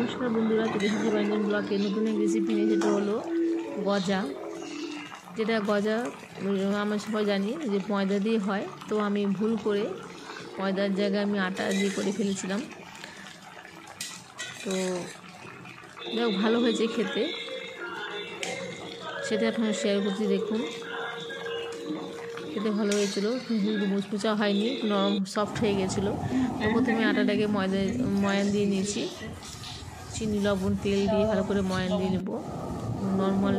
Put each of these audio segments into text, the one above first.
নমস্কার বন্ধুরা, চলে এসেছি রঞ্জন ব্লকে নতুন এক রেসিপি নিয়ে। সেটা হলো গজা। যেটা গজা আমরা সবাই জানি যে ময়দা দিয়ে হয়, তো আমি ভুল করে ময়দার জায়গায় আমি আটা দিয়ে করে ফেলেছিলাম। তো যাই ভালো হয়েছে খেতে, সেটা আপনারা শেয়ার করছি। দেখুন, খেতে ভালো হয়েছিল, মুচমুচা হয়নি, নরম সফট হয়ে গেছিলো। তো প্রথমে আটাটাকে ময়ান দিয়ে নিয়েছি, চিনি লবণ তেল দিয়ে ভালো করে ময়ান দিয়ে নেব। নর্মাল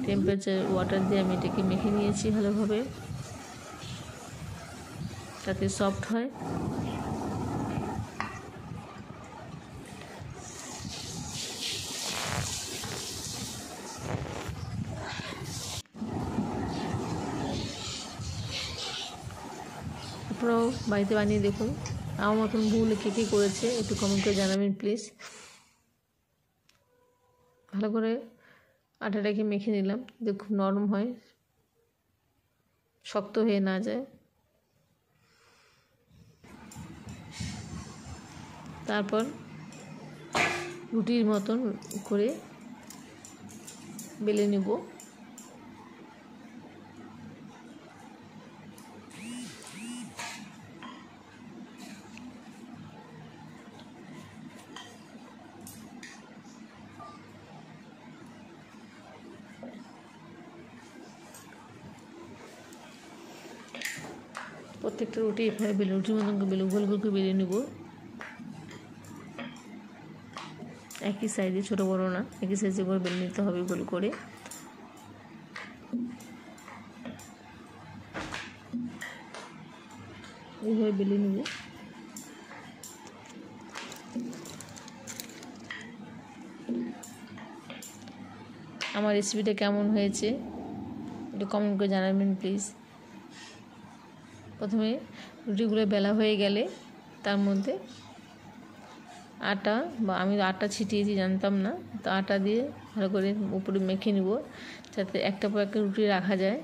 টেম্পারেচার ওয়াটার দিয়ে আমি এটাকে মেখে নিয়েছি ভালোভাবে, যাতে সফট হয়। আপনারাও বাড়িতে বানিয়ে দেখুন। আমার মতন ভুল কে কে করেছে একটু কমেন্ট করে জানাবেন প্লিজ। ভালো করে আটাটাকে মেখে নিলাম, যাতে খুব নরম হয়, শক্ত হয়ে না যায়। তারপর রুটির মতন করে বেলে নেব। প্রত্যেকটা রুটি এভাবে বেলে রুটির মতন বেলে গোল গোল করে বেলে নেব। একই সাইজে, ছোটো বড়ো না, একই সাইজে করে বেলে নিতে হবে গোল করে। এইভাবে বেলে নেব। আমার রেসিপিটা কেমন হয়েছে একটু কমেন্ট করে জানাবেন প্লিজ। প্রথমে রুটিগুলো বেলা হয়ে গেলে তার মধ্যে আটা, বা আমি আটা ছিটিয়েছি জানতাম না, তো আটা দিয়ে ভালো করে উপরে মেখে নিব, যাতে একটা পর একটা রুটি রাখা যায়,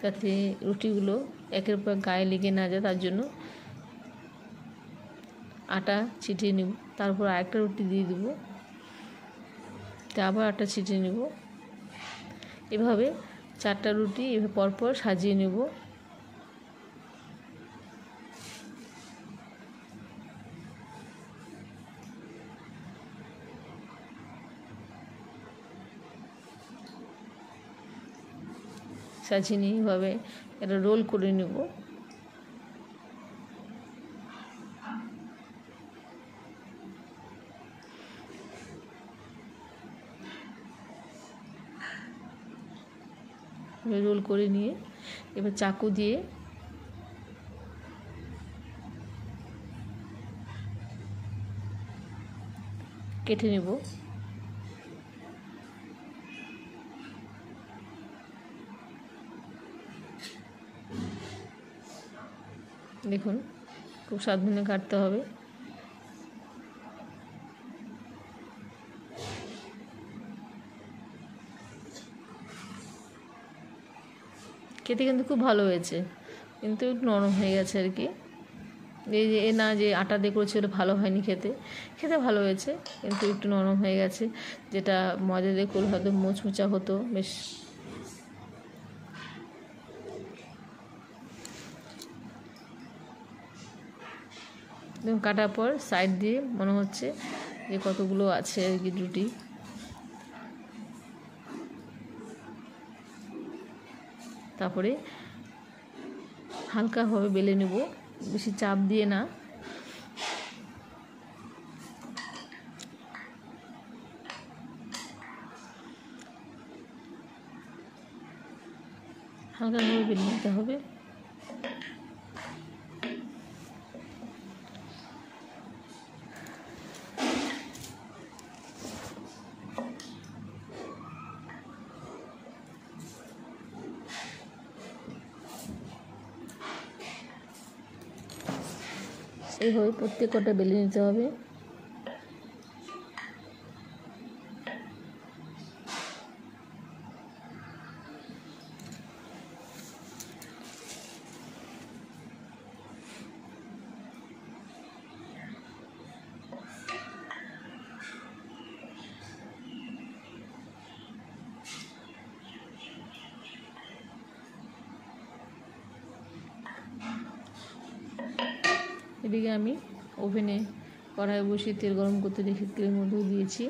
যাতে রুটিগুলো একের পর গায়ে লেগে না যায়। তার জন্য আটা ছিটিয়ে নেব। তারপর আরেকটা রুটি দিয়ে দেবো, আবার আটা ছিটিয়ে নেব। এভাবে 4টা রুটি এভাবে পরপর সাজিয়ে নেব। সাজিয়ে নিয়ে এভাবে এটা রোল করে নেব। রোল করে নিয়ে এবার চাকু দিয়ে কেটে নেব। দেখুন, খুব সাবধানে কাটতে হবে। খেতে কিন্তু খুব ভালো হয়েছে, কিন্তু একটু নরম হয়ে গেছে আর কি। এই যে না যে আটা দিয়ে করেছি ওটা ভালো হয়নি, খেতে খেতে ভালো হয়েছে, কিন্তু একটু নরম হয়ে গেছে। যেটা ময়দা দিয়ে করলে হয়তো মুচমুচা হতো বেশ। কাটার পর সাইড দিয়ে মনে হচ্ছে যে কতগুলো আছে আর কি রুটি। তারপরে হালকাভাবে বেলে নেব, বেশি চাপ দিয়ে না। হালকাভাবে বেলে নিতে হবে। এইভাবে প্রত্যেকটা বেলে নিতে হবে। এদিকে আমি ওভেনে কড়াই বসিয়ে তেল গরম করতে রেখে তেলের মধ্যেও দিয়েছি।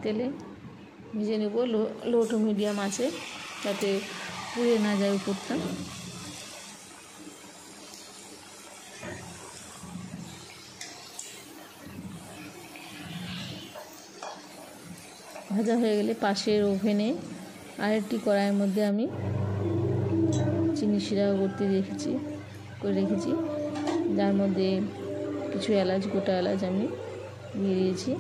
তেলে ভেজে নেব লো টু মিডিয়াম আছে, যাতে পুড়ে না যায় উপরটা। ভাজা হয়ে গেলে পাশের ওভেনে আরেকটি কড়াইয়ের মধ্যে আমি চিনি শিরা করতে রেখেছি, যার মধ্যে কিছু এলাচ, গোটা এলাচ আমি দিয়ে দিয়েছি।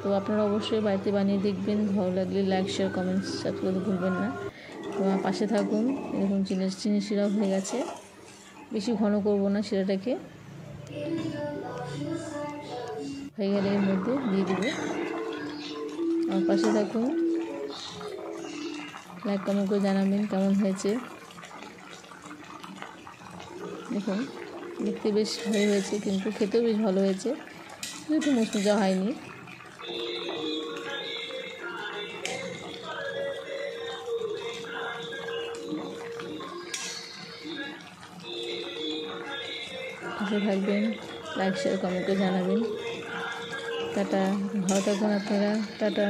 তো আপনারা অবশ্যই বাড়িতে বানিয়ে দেখবেন, ভালো লাগলে লাইক, শেয়ার, কমেন্টস সাবস্ক্রাইব ভুলবেন না। তো আমার পাশে থাকুন। এরকম চিনি শিরা হয়ে গেছে, বেশি ঘন করব না শিরাটাকে। হয়ে গেলে এর মধ্যে দিয়ে দেবো। আমার পাশে থাকুন, লাইক কমেন্ট করে জানাবেন কেমন হয়েছে। দেখুন দেখতে বেশ ভালো হয়েছে, কিন্তু খেতেও বেশ ভালো হয়েছে, একটু মুচমুচা হয়নি। পাশে থাকবেন, লাইক শেয়ার কমেন্ট করে জানাবেন। টাটা, ভালো থাকুন আপনারা, টাটা।